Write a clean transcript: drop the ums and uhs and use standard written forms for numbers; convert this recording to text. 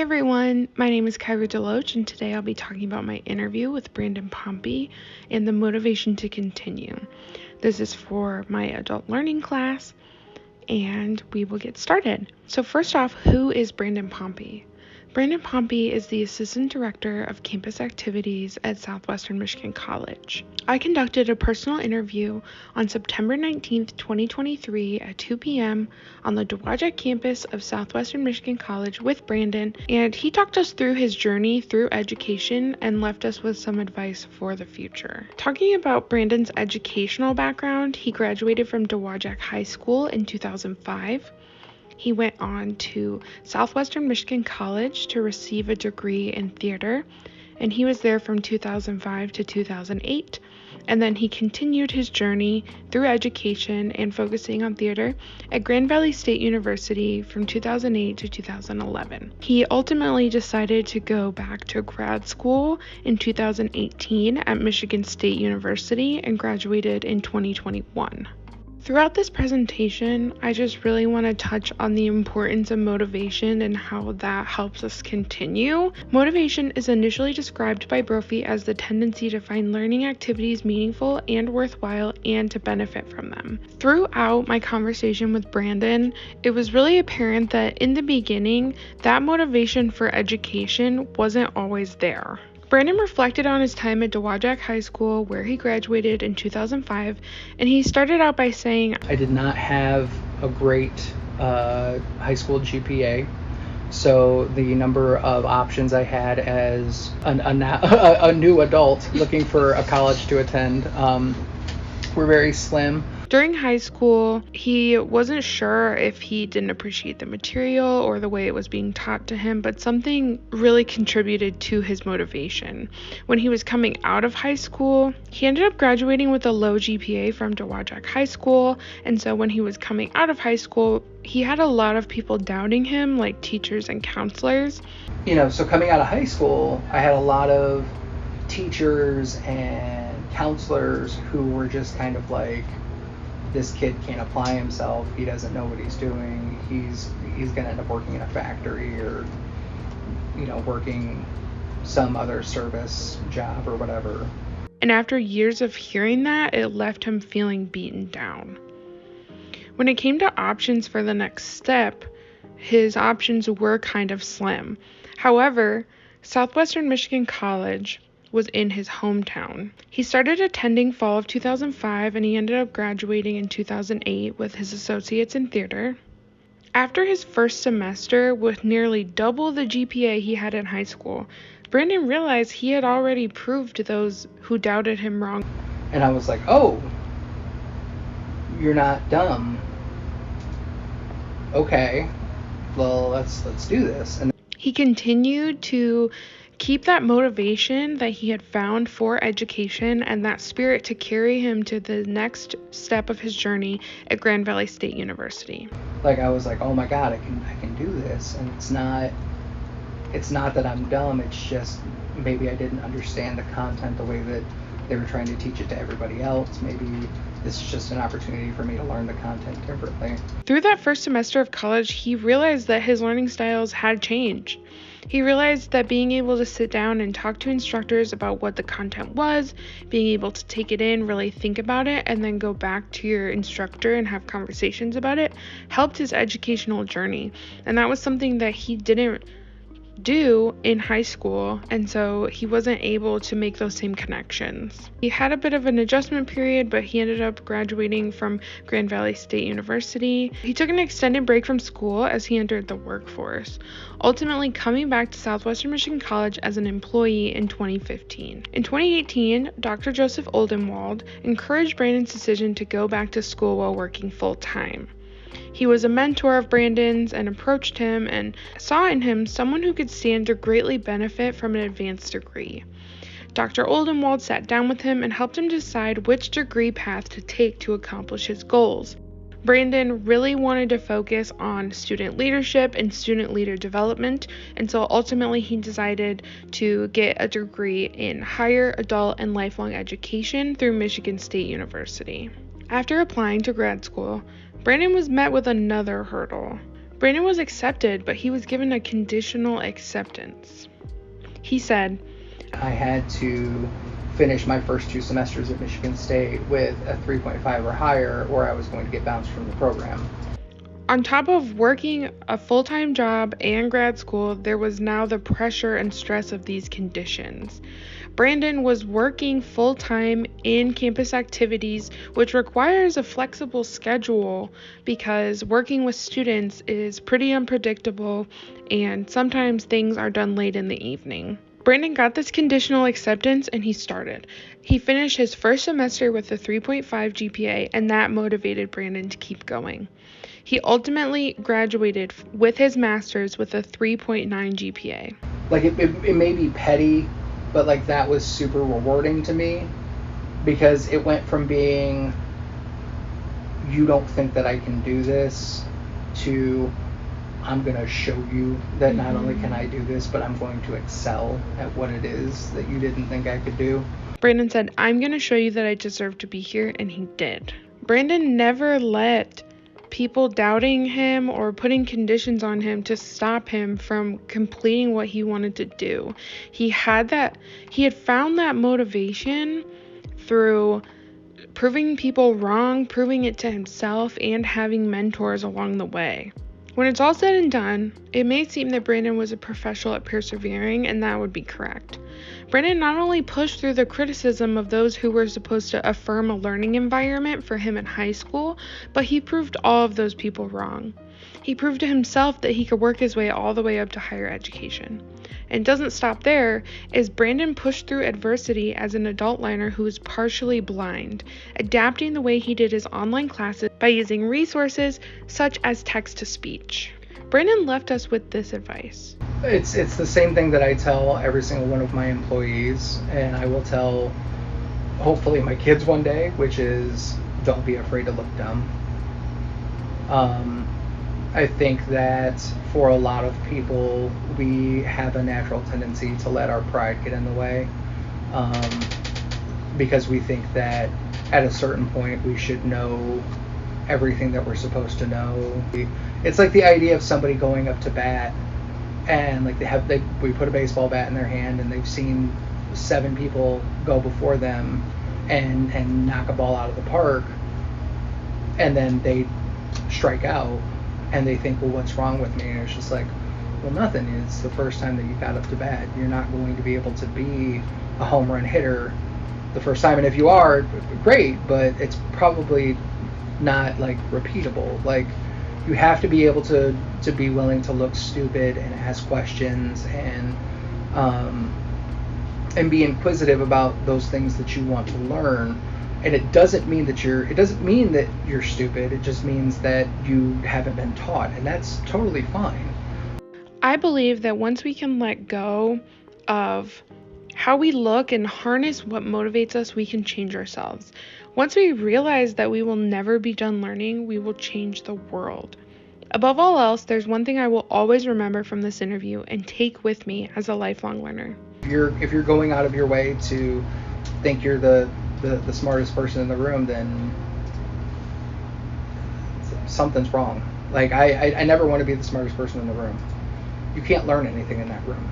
everyone, my name is Kyra Deloach, and today I'll be talking about my interview with Branden Pompey and the motivation to continue. This is for my adult learning class, and we will get started. So first off, who is Branden Pompey? Branden Pompey is the Assistant Director of Campus Activities at Southwestern Michigan College. I conducted a personal interview on September 19th, 2023 at 2 p.m. on the Dowagiac campus of Southwestern Michigan College with Branden, and he talked us through his journey through education and left us with some advice for the future. Talking about Branden's educational background, he graduated from Dowagiac High School in 2005. He went on to Southwestern Michigan College to receive a degree in theater, and he was there from 2005 to 2008. And then he continued his journey through education and focusing on theater at Grand Valley State University from 2008 to 2011. He ultimately decided to go back to grad school in 2018 at Michigan State University and graduated in 2021. Throughout this presentation, I just really want to touch on the importance of motivation and how that helps us continue. Motivation is initially described by Brophy as the tendency to find learning activities meaningful and worthwhile and to benefit from them. Throughout my conversation with Branden, it was really apparent that in the beginning, that motivation for education wasn't always there. Branden reflected on his time at Dowagiac High School, where he graduated in 2005, and he started out by saying, I did not have a great high school GPA, so the number of options I had as a new adult looking for a college to attend were very slim. During high school, he wasn't sure if he didn't appreciate the material or the way it was being taught to him, but something really contributed to his motivation. When he was coming out of high school, he ended up graduating with a low GPA from Dowagiac High School, and so when he was coming out of high school, he had a lot of people doubting him, like teachers and counselors. So coming out of high school, I had a lot of teachers and counselors who were just kind of like, this kid can't apply himself, he doesn't know what he's doing, he's going to end up working in a factory or, working some other service job or whatever. And after years of hearing that, it left him feeling beaten down. When it came to options for the next step, his options were kind of slim. However, Southwestern Michigan College was in his hometown. He started attending fall of 2005 and he ended up graduating in 2008 with his associates in theater. After his first semester with nearly double the GPA he had in high school, Branden realized he had already proved to those who doubted him wrong. And I was like, oh, you're not dumb. Okay, well, let's do this. And he continued to keep that motivation that he had found for education and that spirit to carry him to the next step of his journey at Grand Valley State University. I was like, oh my God, I can do this. And it's not that I'm dumb, it's just maybe I didn't understand the content the way that they were trying to teach it to everybody else. Maybe this is just an opportunity for me to learn the content differently. Through that first semester of college, he realized that his learning styles had changed. He realized that being able to sit down and talk to instructors about what the content was, being able to take it in, really think about it, and then go back to your instructor and have conversations about it, helped his educational journey. And that was something that he didn't do in high school, and so he wasn't able to make those same connections. He had a bit of an adjustment period, but he ended up graduating from Grand Valley State University. He took an extended break from school as he entered the workforce, ultimately coming back to Southwestern Michigan College as an employee in 2015. In 2018, Dr. Joseph Oldenwald encouraged Branden's decision to go back to school while working full-time. He was a mentor of Branden's and approached him and saw in him someone who could stand to greatly benefit from an advanced degree. Dr. Oldenwald sat down with him and helped him decide which degree path to take to accomplish his goals. Branden really wanted to focus on student leadership and student leader development, and so ultimately he decided to get a degree in higher adult and lifelong education through Michigan State University. After applying to grad school, Branden was met with another hurdle. Branden was accepted, but he was given a conditional acceptance. He said, I had to finish my first 2 semesters at Michigan State with a 3.5 or higher, or I was going to get bounced from the program. On top of working a full-time job and grad school, there was now the pressure and stress of these conditions. Branden was working full-time in campus activities, which requires a flexible schedule because working with students is pretty unpredictable and sometimes things are done late in the evening. Branden got this conditional acceptance and he started. He finished his first semester with a 3.5 GPA, and that motivated Branden to keep going. He ultimately graduated with his master's with a 3.9 GPA. Like, it may be petty, but like that was super rewarding to me because it went from being, you don't think that I can do this, to I'm going to show you that not only can I do this, but I'm going to excel at what it is that you didn't think I could do. Branden said, I'm going to show you that I deserve to be here, and he did. Branden never let people doubting him or putting conditions on him to stop him from completing what he wanted to do. He had found that motivation through proving people wrong, proving it to himself, and having mentors along the way. When it's all said and done, it may seem that Branden was a professional at persevering, and that would be correct. Branden not only pushed through the criticism of those who were supposed to affirm a learning environment for him in high school, but he proved all of those people wrong. He proved to himself that he could work his way all the way up to higher education. And it doesn't stop there, as Branden pushed through adversity as an adult learner who was partially blind, adapting the way he did his online classes by using resources such as text-to-speech. Branden left us with this advice. It's the same thing that I tell every single one of my employees, and I will tell hopefully my kids one day, which is, don't be afraid to look dumb. I think that for a lot of people, we have a natural tendency to let our pride get in the way, because we think that at a certain point we should know everything that we're supposed to know. It's like the idea of somebody going up to bat and like we put a baseball bat in their hand and they've seen 7 people go before them and knock a ball out of the park, and then they strike out and they think, well, what's wrong with me? And it's just like, well, nothing. It's the first time that you got up to bat. You're not going to be able to be a home run hitter the first time, and if you are, great, but it's probably not like repeatable. Like, you have to be able to be willing to look stupid and ask questions and be inquisitive about those things that you want to learn. And it doesn't mean that you're stupid. It just means that you haven't been taught, and that's totally fine. I believe that once we can let go of how we look and harness what motivates us, we can change ourselves. Once we realize that we will never be done learning, we will change the world. Above all else, there's one thing I will always remember from this interview and take with me as a lifelong learner. If you're going out of your way to think you're the smartest person in the room, then something's wrong. Like, I never want to be the smartest person in the room. You can't learn anything in that room.